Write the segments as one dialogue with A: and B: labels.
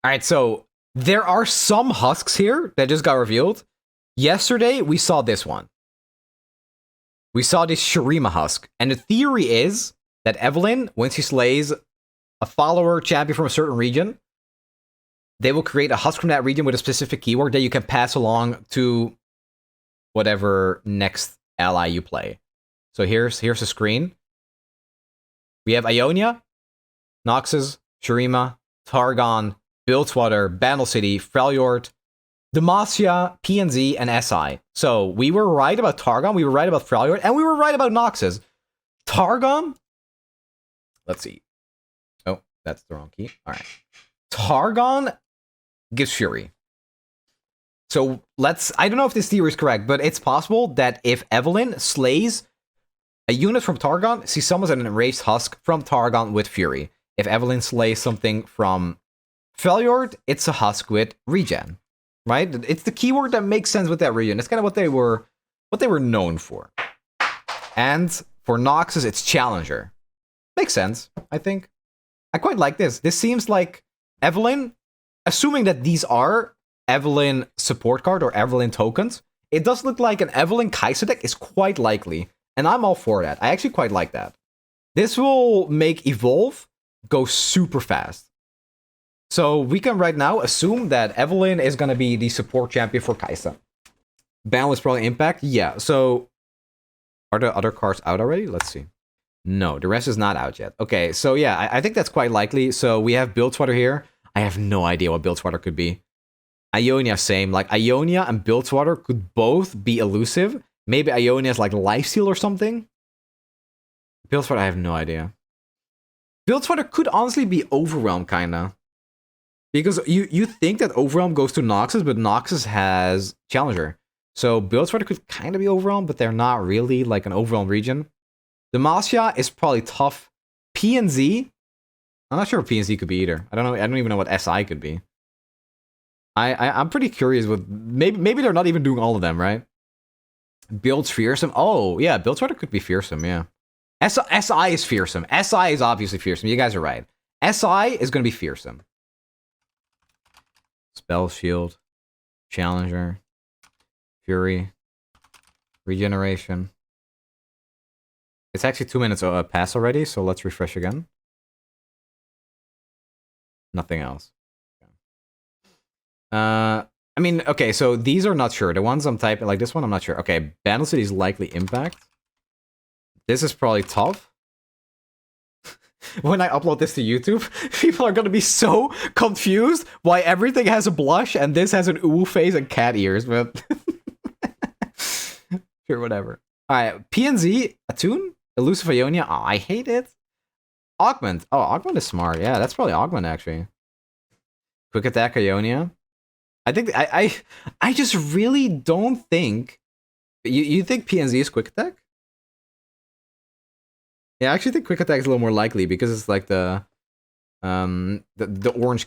A: Alright, so there are some Husks here that just got revealed. Yesterday, we saw this one. We saw this Shurima Husk. And the theory is that Evelyn, when she slays a follower champion from a certain region, they will create a Husk from that region with a specific keyword that you can pass along to whatever next ally you play. So here's the screen. We have Ionia, Noxus, Shurima, Targon, Bilgewater, Bandle City, Freljord, Demacia, PNZ, and SI. So we were right about Targon, we were right about Freljord, and we were right about Noxus. Targon? Let's see. Oh, that's the wrong key. Alright. Targon gives Fury. So I don't know if this theory is correct, but it's possible that if Evelyn slays a unit from Targon, she summons an enraged Husk from Targon with Fury. If Evelyn slays something from Freljord, it's a Husk with regen. Right? It's the keyword that makes sense with that region. It's kind of what they were known for. And for Noxus, it's Challenger. Makes sense, I think. I quite like this. This seems like Evelyn, assuming that these are Evelyn support card or Evelyn tokens, it does look like an Evelyn Kai'Sa deck is quite likely. And I'm all for that. I actually quite like that. This will make Evolve go super fast. So we can right now assume that Evelyn is going to be the support champion for Kai'Sa. Ban is probably Impact. Yeah, so are the other cards out already? Let's see. No, the rest is not out yet. Okay, so yeah, I think that's quite likely. So we have Bilgewater here. I have no idea what Bilgewater could be. Ionia, same. Like, Ionia and Bilgewater could both be elusive. Maybe Ionia's like Lifesteal or something. Bilgewater, I have no idea. Bilgewater could honestly be Overwhelm, kinda. Because you think that Overwhelm goes to Noxus, but Noxus has Challenger. So Bilgewater could kind of be Overwhelm, but they're not really like an Overwhelm region. Demacia is probably tough. PNZ, I'm not sure what PNZ could be either. I don't know. I don't even know what SI could be. I'm pretty curious with maybe they're not even doing all of them, right? Builds Fearsome. Oh yeah, Bilgewater could be Fearsome. Yeah. SI is Fearsome. SI is obviously Fearsome. You guys are right. SI is going to be Fearsome. Spell Shield, Challenger, Fury, Regeneration. It's actually 2 minutes past already, so let's refresh again. Nothing else. I mean, okay, so these are not sure. The ones I'm typing, like this one, I'm not sure. Okay, Bandle City is likely Impact. This is probably tough. When I upload this to YouTube, people are gonna be so confused why everything has a blush and this has an ooh face and cat ears, but sure, whatever. Alright, PNZ, Attune, Elusive Ionia. Oh, I hate it. Augment. Oh, Augment is smart. Yeah, that's probably Augment, actually. Quick Attack Ionia. I think I just really don't think you think PNZ is Quick Attack? Yeah, I actually think Quick Attack is a little more likely because it's like the orange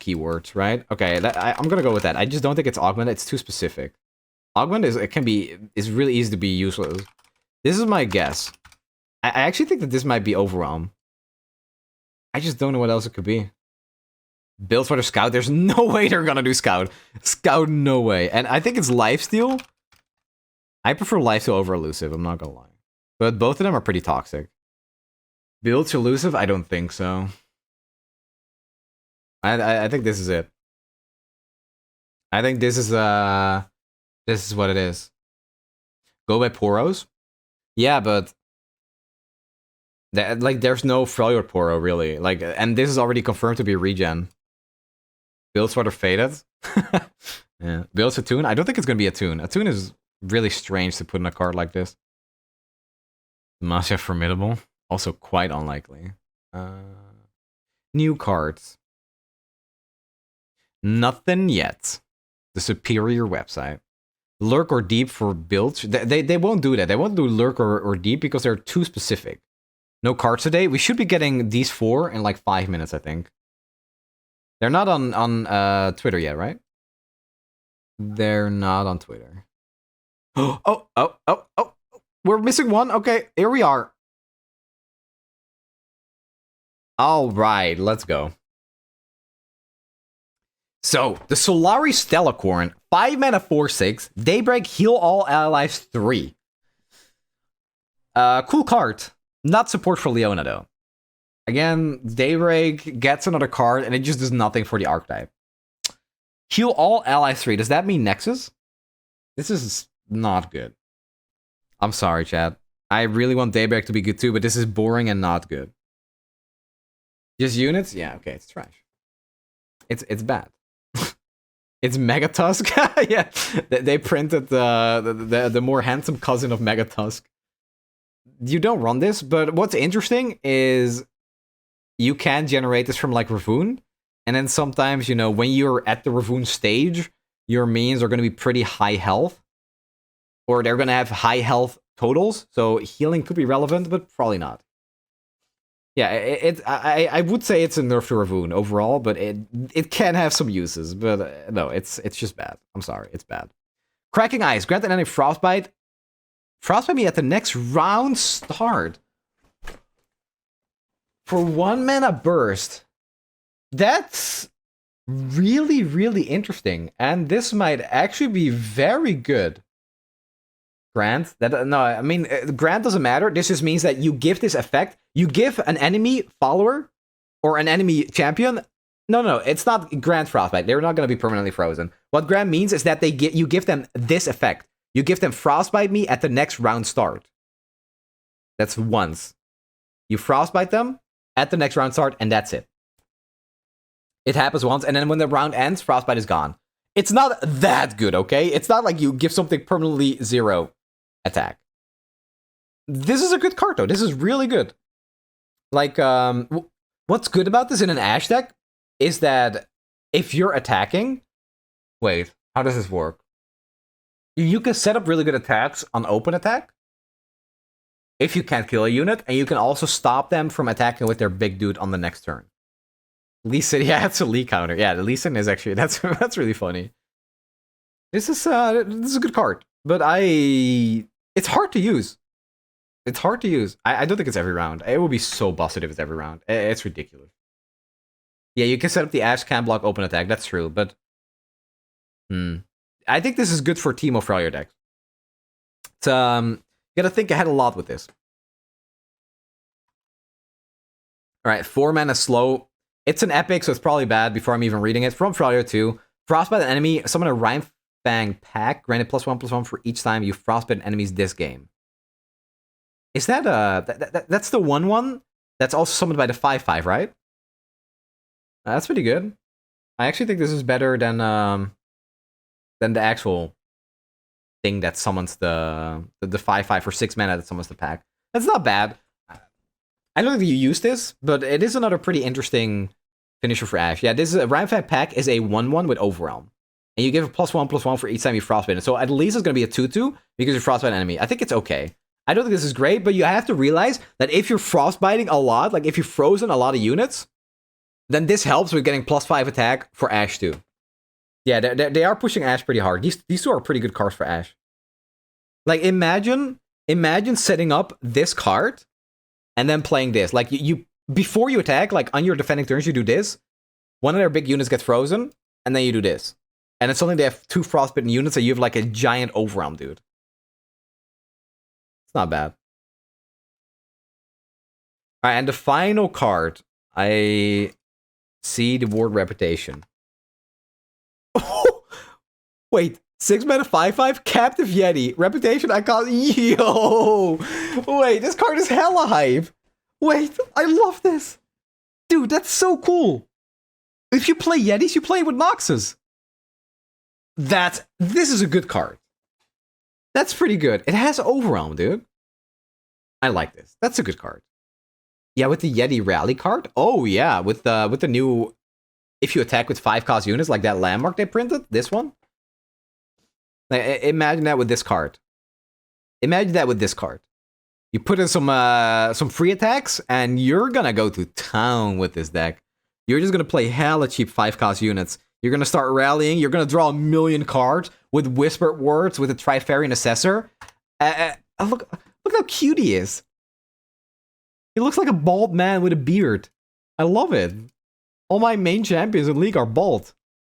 A: keywords, right? Okay, I'm gonna go with that. I just don't think it's Augment. It's too specific. Augment is really easy to be useless. This is my guess. I actually think that this might be Overwhelm. I just don't know what else it could be. Build for the Scout. There's no way they're gonna do Scout. Scout, no way. And I think it's Lifesteal. I prefer Lifesteal over Elusive. I'm not gonna lie. But both of them are pretty toxic. Build to Elusive? I don't think so. I think this is it. I think this is what it is. Go by Poros? Yeah, but there's no Freljord Poro really. Like, and this is already confirmed to be regen. Builds what are faded. Yeah. Builds a tune? I don't think it's gonna be a tune. A tune is really strange to put in a card like this. Demacia Formidable. Also quite unlikely. New cards. Nothing yet. The superior website. Lurk or Deep for builds. They won't do that. They won't do Lurk or Deep because they're too specific. No cards today. We should be getting these 4 in like 5 minutes, I think. They're not on Twitter yet, right? They're not on Twitter. Oh. We're missing one. Okay, here we are. All right, let's go. So, the Solari Stellacorn, 5 mana 4/6, Daybreak, heal all allies 3. Cool card. Not support for Leona, though. Again, Daybreak gets another card, and it just does nothing for the archetype. Heal all allies 3. Does that mean Nexus? This is not good. I'm sorry, chat. I really want Daybreak to be good too, but this is boring and not good. Just units? Yeah, okay, it's trash. It's bad. It's Megatusk. Yeah, they printed the more handsome cousin of Megatusk. You don't run this, but what's interesting is you can generate this from like Ravoon, and then sometimes, you know, when you're at the Ravoon stage, your minions are going to be pretty high health, or they're going to have high health totals, so healing could be relevant, but probably not. Yeah, I would say it's a nerf to Ravoon overall, but it can have some uses, but no, it's just bad. I'm sorry, it's bad. Cracking Ice, grant an enemy Frostbite. Frostbite me at the next round start. For 1 mana burst. That's really, really interesting, and this might actually be very good. Grant? No, I mean, grant doesn't matter. This just means that you give this effect. You give an enemy follower or an enemy champion. No, it's not grant Frostbite. They're not going to be permanently frozen. What grant means is that you give them this effect. You give them Frostbite me at the next round start. That's once. You Frostbite them at the next round start, and that's it. It happens once, and then when the round ends, Frostbite is gone. It's not that good, okay? It's not like you give something permanently 0 attack. This is a good card, though. This is really good. Like, what's good about this in an Ash deck is that if you're attacking... Wait, how does this work? You can set up really good attacks on open attack if you can't kill a unit, and you can also stop them from attacking with their big dude on the next turn. Lee Sin, yeah, it's a Lee counter. Yeah, the Lee Sin is actually... That's really funny. This is a good card, but it's hard to use. It's hard to use. I don't think it's every round. It would be so busted if it's every round. It's ridiculous. Yeah, you can set up the Ash can block open attack. That's true, but... I think this is good for Teemo for all your decks. It's, you gotta think ahead a lot with this. Alright, 4 mana slow. It's an epic, so it's probably bad before I'm even reading it. From Frolier 2. Frostbite an enemy. Summon a Rhyme Fang pack. Granted +1/+1 for each time you frostbite enemies this game. Is that that's the 1/1 that's also summoned by the 5/5, right? That's pretty good. I actually think this is better than the actual thing that summons the 5/5 for 6 mana that summons the pack. That's not bad. I don't think you use this, but it is another pretty interesting finisher for Ash. Yeah, this is a Rhyme Fang pack is a 1/1 with Overwhelm. And you give a +1/+1 for each time you frostbite it. So at least it's going to be a 2/2 because you frostbite an enemy. I think it's okay. I don't think this is great, but you have to realize that if you're frostbiting a lot, like if you've frozen a lot of units, then this helps with getting +5 attack for Ash too. Yeah, they are pushing Ash pretty hard. These two are pretty good cards for Ash. Like imagine setting up this card and then playing this. Like you before you attack, like on your defending turns, you do this. One of their big units gets frozen, and then you do this. And it's suddenly they have 2 frostbitten units, so you have like a giant overwhelm, dude. It's not bad. Alright, and the final card, I see the word Reputation. Wait, 6 mana 5/5 Captive Yeti Reputation. I call yo. Wait, this card is hella hype. Wait, I love this, dude. That's so cool. If you play Yetis, you play with Noxus. This is a good card. That's pretty good. It has Overwhelm, dude. I like this. That's a good card. Yeah, with the Yeti Rally card. Oh yeah, with the new. If you attack with 5-cost units, like that landmark they printed, this one. Like, imagine that with this card. Imagine that with this card. You put in some free attacks, and you're gonna go to town with this deck. You're just gonna play hella cheap 5-cost units. You're gonna start rallying. You're gonna draw a million cards with Whispered Words with a Trifarian Assessor. Look how cute he is. He looks like a bald man with a beard. I love it. All my main champions in League are bald.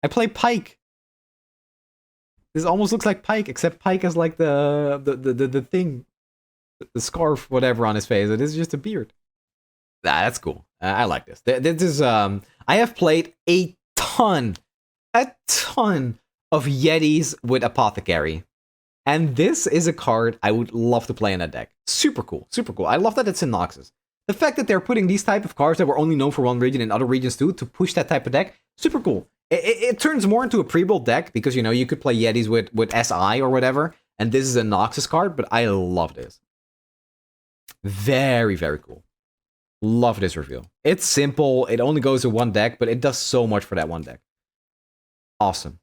A: I play Pike. This almost looks like Pike, except Pike has like the thing, the scarf, whatever on his face. It is just a beard. That's cool. I like this. This is I have played a ton of Yetis with Apothecary. And this is a card I would love to play in a deck. Super cool, super cool. I love that it's in Noxus. The fact that they're putting these type of cards that were only known for one region in other regions too, to push that type of deck, super cool. It turns more into a pre-built deck, because, you know, you could play Yetis with SI or whatever, and this is a Noxus card, but I love this. Very, very cool. Love this reveal. It's simple, it only goes to one deck, but it does so much for that one deck. Awesome.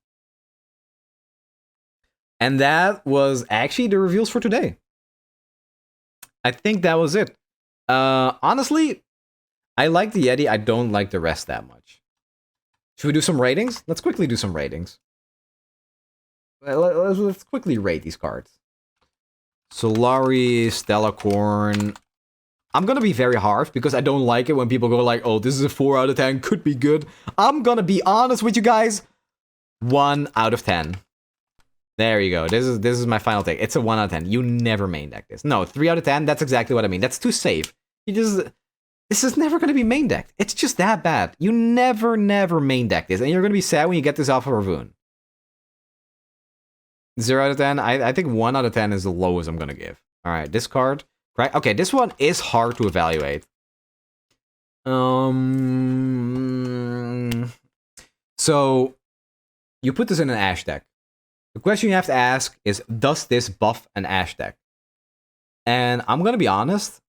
A: And that was actually the reveals for today. I think that was it. Honestly, I like the Yeti. I don't like the rest that much. Should we do some ratings? Let's quickly do some ratings. Let's quickly rate these cards. Solari, Stellacorn. I'm gonna be very harsh because I don't like it when people go like, oh, this is a 4 out of 10, could be good. I'm gonna be honest with you guys. 1 out of 10. There you go. This is my final take. It's a 1 out of 10. You never main deck this. No, 3 out of 10, that's exactly what I mean. That's too safe. This is never gonna be main decked. It's just that bad. You never main deck this, and you're gonna be sad when you get this off of Ravoon. 0 out of 10. I think 1 out of 10 is the lowest I'm gonna give. Alright, this card. Right? Okay, this one is hard to evaluate. So you put this in an Ash deck. The question you have to ask is, does this buff an Ash deck? And I'm gonna be honest,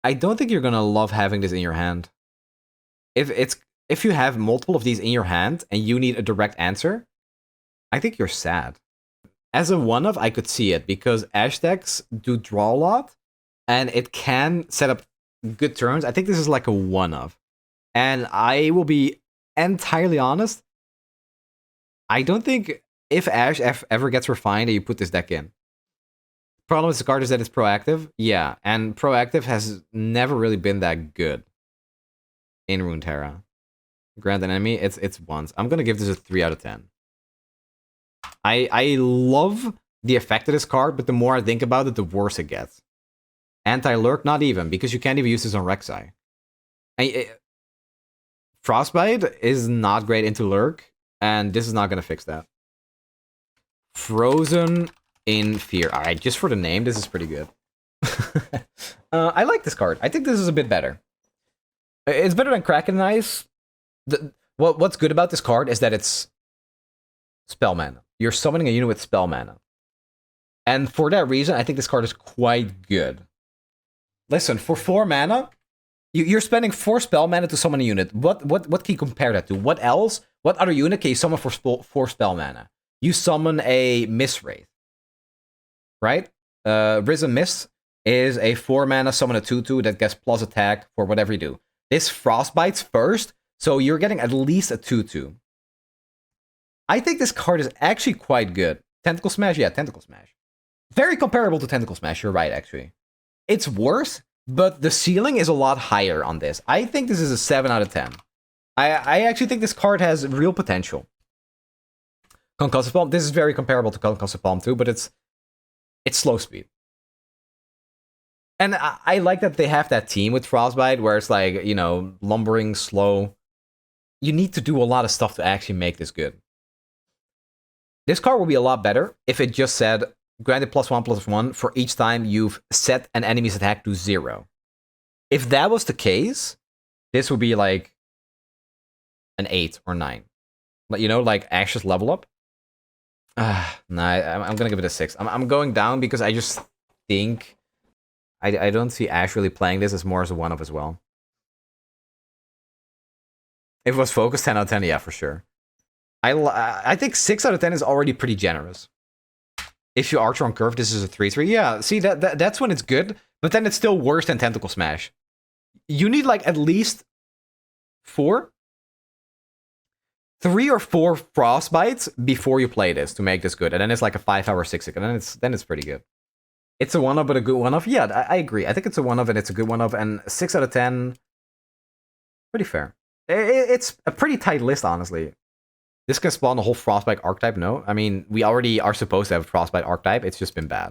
A: I don't think you're gonna love having this in your hand. If you have multiple of these in your hand and you need a direct answer, I think you're sad. As a one-of, I could see it, because Ash decks do draw a lot, and it can set up good turns. I think this is like a one-of. And I will be entirely honest, I don't think if Ash ever gets refined and you put this deck in. Problem with the card is that it's proactive. Yeah, and proactive has never really been that good in Runeterra. Grant an enemy, it's once. I'm gonna give this a 3 out of 10. I love the effect of this card, but the more I think about it, the worse it gets. Anti-lurk, not even, because you can't even use this on Rek'Sai. Frostbite is not great into lurk, and this is not gonna fix that. Frozen in Fear. Alright, just for the name, this is pretty good. I like this card. I think this is a bit better. It's better than Kraken and Ice. What's good about this card is that it's spell mana. You're summoning a unit with spell mana. And for that reason, I think this card is quite good. Listen, for 4 mana, you're spending 4 spell mana to summon a unit. What can you compare that to? What else? What other unit can you summon for 4 spell mana? You summon a Mist Wraith. Right? Risen Mist is a 4 mana summon a 2/2 that gets plus attack for whatever you do. This Frostbite's first, so you're getting at least a 2/2. I think this card is actually quite good. Tentacle Smash? Yeah, Tentacle Smash. Very comparable to Tentacle Smash, you're right, actually. It's worse, but the ceiling is a lot higher on this. I think this is a 7 out of 10. I actually think this card has real potential. Concussive Palm, this is very comparable to Concussive Palm too, but it's slow speed. And I like that they have that team with Frostbite, where it's like, you know, lumbering, slow. You need to do a lot of stuff to actually make this good. This card will be a lot better if it just said, granted +1/+1 for each time you've set an enemy's attack to 0. If that was the case, this would be like an 8 or 9. You know, like Ash's level up. Nah, I'm gonna give it a 6. I'm going down because I just think I don't see Ash really playing this as more as a one-of as well. If it was focused, 10 out of 10, yeah, for sure. I think 6 out of 10 is already pretty generous. If you Archer on curve, this is a 3/3. Yeah, see, that's when it's good, but then it's still worse than Tentacle Smash. You need like at least 4? 3 or 4 Frostbites before you play this to make this good, and then it's like a 5-hour 6-6, and then it's pretty good. It's a one-of, but a good one-of. Yeah, I agree. I think it's a one-of, and it's a good one-of, and 6 out of 10, pretty fair. It's a pretty tight list, honestly. This can spawn the whole Frostbite archetype. No, I mean, we already are supposed to have a Frostbite archetype. It's just been bad.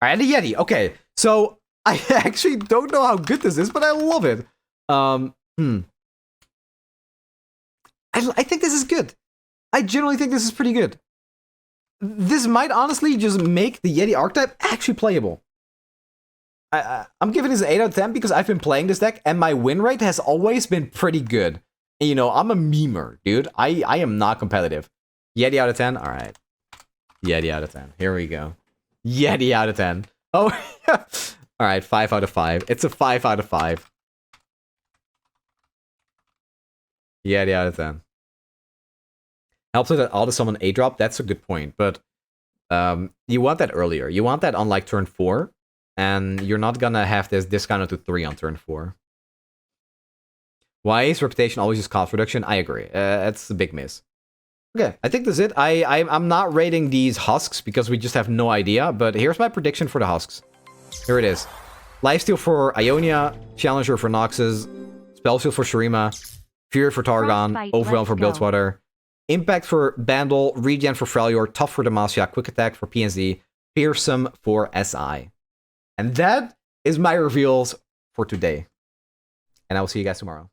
A: All right, and the Yeti. Okay, so I actually don't know how good this is, but I love it. I think this is good. I generally think this is pretty good. This might honestly just make the Yeti archetype actually playable. I'm giving this an 8 out of 10 because I've been playing this deck and my win rate has always been pretty good. And, you know, I'm a memer, dude. I am not competitive. Yeti out of 10? All right. Yeti out of 10. Here we go. Yeti out of 10. Oh, yeah. All right, 5 out of 5. It's a 5 out of 5. Yeti out of 10. Helps with that auto summon A drop. That's a good point, but you want that earlier. You want that on like turn 4, and you're not gonna have this discounted to 3 on turn 4. YA's reputation always is cost reduction. I agree. That's a big miss. Okay, I think that's it. I'm not rating these Husks because we just have no idea, but here's my prediction for the Husks. Here it is. Lifesteal for Ionia, Challenger for Noxus, Spellseal for Shurima, Fury for Targon, Overwhelm for Bilgewater, Impact for Bandle, Regen for Freljord, Tough for Demacia, Quick Attack for PNZ, Fearsome for SI. And that is my reveals for today. And I will see you guys tomorrow.